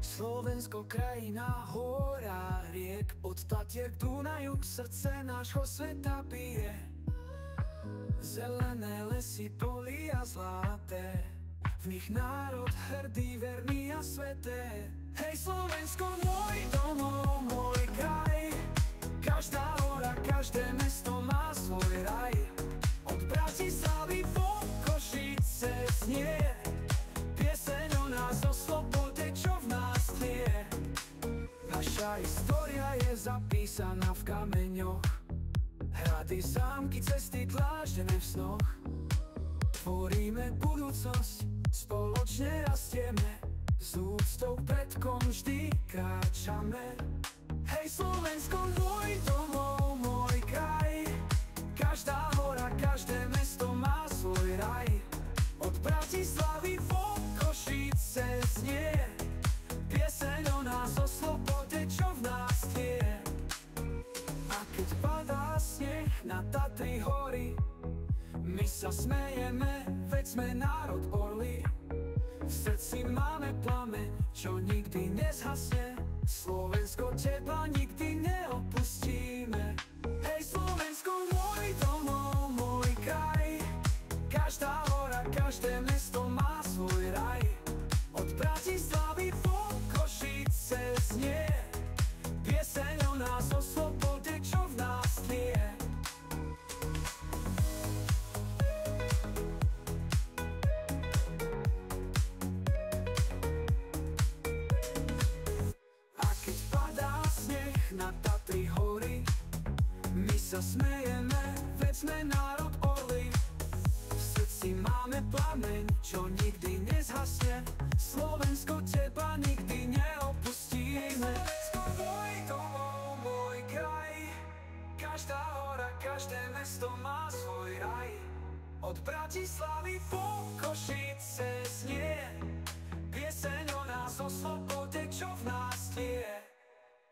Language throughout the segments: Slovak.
Slovensko, krajina hora, riek od Tatier k Dunaju, srdce nášho sveta bije. Zelené lesy, polia zlaté, v nich národ hrdý, verný a sveté. Hej Slovensko, môj domov, môj kraj, každá hora, každé mesto má svoj raj. Od Bratislavy po Košice znie pieseň o nás, o slobode, čo v nás tlie. Naša história je zapísaná v kameňoch, hrady, zámky, cesty dláždené v snoch. Tvoríme budúcnosť, spoločne rastieme, s úctou predkom vždy kráčame. Hej Slovensko, môj domov, môj kraj, každá hora, každé mesto má svoj raj. Od Bratislavy po Košice znie pieseň o nás, o slobode, čo v nás tlie. A keď padá sneh na Tatry hory, my sa smejeme, veď sme národ orlí. V srdci máme plameň, čo nikdy nezhasne, Slovensko, teba nikdy neopustíme. Hej Slovensko, môj domov, môj kraj, každá hora, každé mesto má svoj raj. Od Bratislavy po Košice znie pieseň o nás, o slobode, čo v nás tlie. Na Tatry hory, my sa smejeme, veď sme národ orlí. V srdci máme plameň, čo nikdy nezhasne, Slovensko, teba nikdy neopustíme. Slovensko, môj domov, môj kraj, každá hora, každé mesto má svoj raj. Od Bratislavy po Košice znie pieseň o nás, o slobode, čo v nás tlie.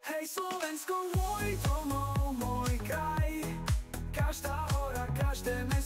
Hej Slovensko, môj domov, môj kraj, každá hora, každé mesto